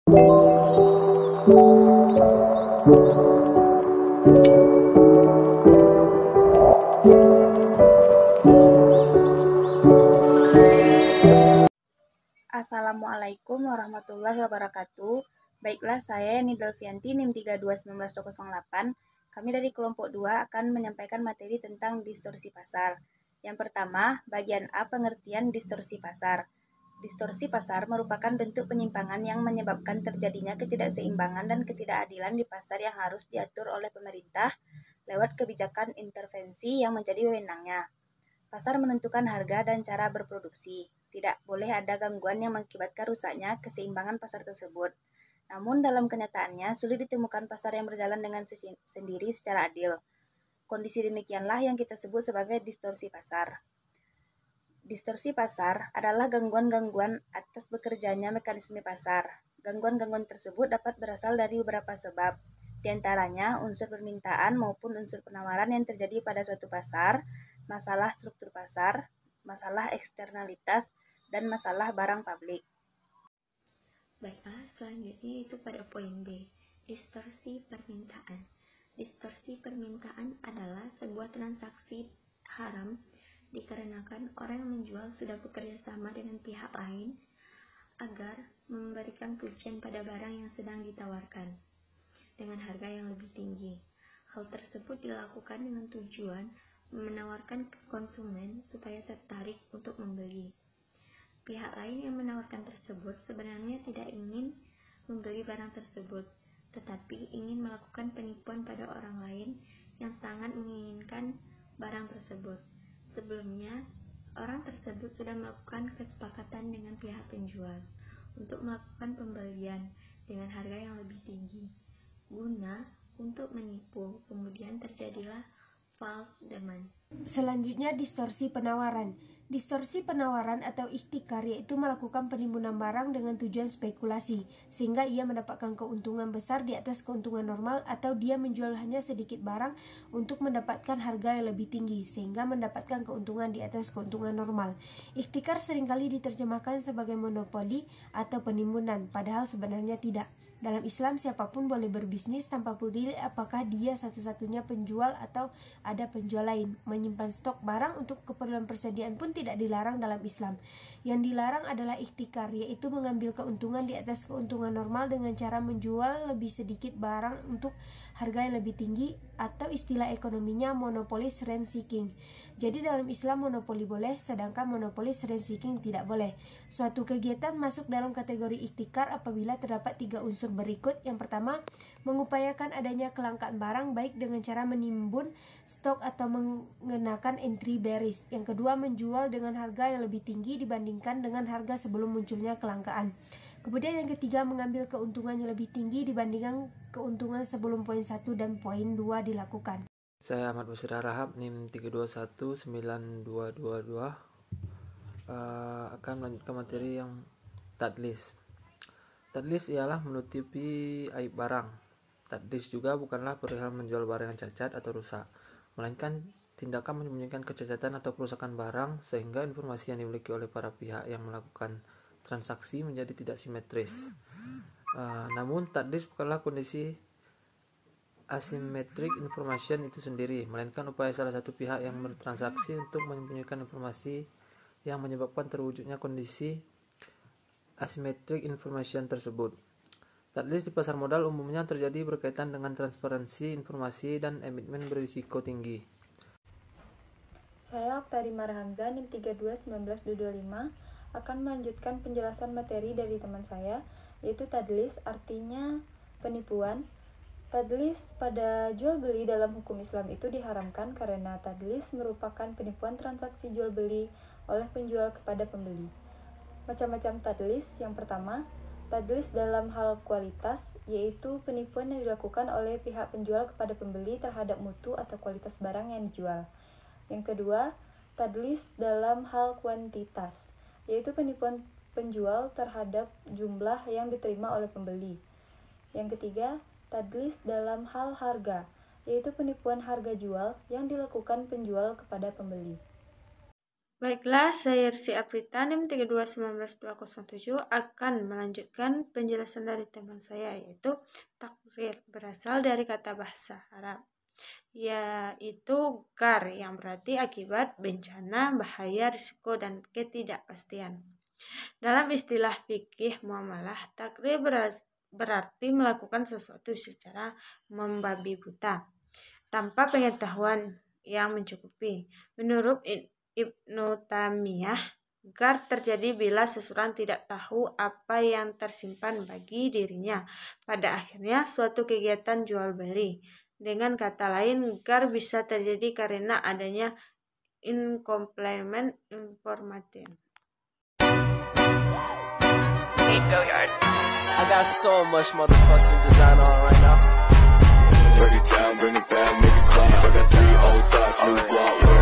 Assalamualaikum warahmatullahi wabarakatuh. Baiklah, saya Yani Delvianti, NIM 32192008. Kami dari kelompok 2 akan menyampaikan materi tentang distorsi pasar. Yang pertama, bagian A, pengertian distorsi pasar. Distorsi pasar merupakan bentuk penyimpangan yang menyebabkan terjadinya ketidakseimbangan dan ketidakadilan di pasar yang harus diatur oleh pemerintah lewat kebijakan intervensi yang menjadi wewenangnya. Pasar menentukan harga dan cara berproduksi. Tidak boleh ada gangguan yang mengakibatkan rusaknya keseimbangan pasar tersebut. Namun dalam kenyataannya sulit ditemukan pasar yang berjalan dengan sendiri secara adil. Kondisi demikianlah yang kita sebut sebagai distorsi pasar. Distorsi pasar adalah gangguan-gangguan atas bekerjanya mekanisme pasar. Gangguan-gangguan tersebut dapat berasal dari beberapa sebab, di antaranya unsur permintaan maupun unsur penawaran yang terjadi pada suatu pasar, masalah struktur pasar, masalah eksternalitas, dan masalah barang publik. Baiklah, selanjutnya itu pada poin B, distorsi permintaan. Distorsi permintaan adalah sebuah transaksi haram dikarenakan orang yang menjual sudah bekerja sama dengan pihak lain agar memberikan pujian pada barang yang sedang ditawarkan dengan harga yang lebih tinggi. Hal tersebut dilakukan dengan tujuan menawarkan ke konsumen supaya tertarik untuk membeli. Pihak lain yang menawarkan tersebut sebenarnya tidak ingin membeli barang tersebut, tetapi ingin melakukan penipuan pada orang lain yang sangat menginginkan barang tersebut. Sebelumnya, orang tersebut sudah melakukan kesepakatan dengan pihak penjual untuk melakukan pembelian dengan harga yang lebih tinggi. Guna untuk menipu, kemudian terjadilah false demand. Selanjutnya, distorsi penawaran. Distorsi penawaran atau ihtikar yaitu melakukan penimbunan barang dengan tujuan spekulasi, sehingga ia mendapatkan keuntungan besar di atas keuntungan normal, atau dia menjual hanya sedikit barang untuk mendapatkan harga yang lebih tinggi, sehingga mendapatkan keuntungan di atas keuntungan normal. Ihtikar seringkali diterjemahkan sebagai monopoli atau penimbunan, padahal sebenarnya tidak. Dalam Islam, siapapun boleh berbisnis tanpa peduli apakah dia satu-satunya penjual atau ada penjual lain. Menyimpan stok barang untuk keperluan persediaan pun tidak dilarang dalam Islam. Yang dilarang adalah ihtikar, yaitu mengambil keuntungan di atas keuntungan normal dengan cara menjual lebih sedikit barang untuk harga yang lebih tinggi, atau istilah ekonominya monopolis rent seeking. Jadi dalam Islam monopoli boleh, sedangkan monopolis rent seeking tidak boleh. Suatu kegiatan masuk dalam kategori ihtikar apabila terdapat 3 unsur berikut. Yang pertama, mengupayakan adanya kelangkaan barang baik dengan cara menimbun stok atau mengenakan entry bearish. Yang kedua, menjual dengan harga yang lebih tinggi dibandingkan dengan harga sebelum munculnya kelangkaan. Kemudian yang ketiga, mengambil keuntungan yang lebih tinggi dibandingkan keuntungan sebelum poin 1 dan poin 2 dilakukan. Saya Ahmad Basir Rahab, NIM 32192222, akan melanjutkan materi yang tadlis. Tadlis ialah menutupi aib barang. Tadlis juga bukanlah perihal menjual barang yang cacat atau rusak, melainkan tindakan menyembunyikan kecacatan atau kerusakan barang sehingga informasi yang dimiliki oleh para pihak yang melakukan transaksi menjadi tidak simetris. Namun tadlis bukanlah kondisi asymmetric information itu sendiri, melainkan upaya salah satu pihak yang bertransaksi untuk menyembunyikan informasi yang menyebabkan terwujudnya kondisi asymmetric information tersebut. Tadlis di pasar modal umumnya terjadi berkaitan dengan transparansi informasi dan emiten berisiko tinggi. Saya Oktari Marhamza, NIM 321925, akan melanjutkan penjelasan materi dari teman saya, yaitu tadlis, artinya penipuan. Tadlis pada jual beli dalam hukum Islam itu diharamkan karena tadlis merupakan penipuan transaksi jual beli oleh penjual kepada pembeli. Macam-macam tadlis. Yang pertama, tadlis dalam hal kualitas, yaitu penipuan yang dilakukan oleh pihak penjual kepada pembeli terhadap mutu atau kualitas barang yang dijual. Yang kedua, tadlis dalam hal kuantitas, yaitu penipuan penjual terhadap jumlah yang diterima oleh pembeli. Yang ketiga, tadlis dalam hal harga, yaitu penipuan harga jual yang dilakukan penjual kepada pembeli. Baiklah, saya Rizky Aprita NIM 3219207 akan melanjutkan penjelasan dari teman saya, yaitu takrir berasal dari kata bahasa Arab, yaitu gar yang berarti akibat, bencana, bahaya, risiko, dan ketidakpastian. Dalam istilah fikih muamalah, takrir berarti melakukan sesuatu secara membabi buta, tanpa pengetahuan yang mencukupi. Menurut Ibnu Taimiyah, gar terjadi bila seseorang tidak tahu apa yang tersimpan bagi dirinya pada akhirnya suatu kegiatan jual beli. Dengan kata lain, gar bisa terjadi karena adanya incomplement information. I got so much motherfucking design on right now. Break it down, bring it back, make it clap. I got 3 old thoughts, new guap.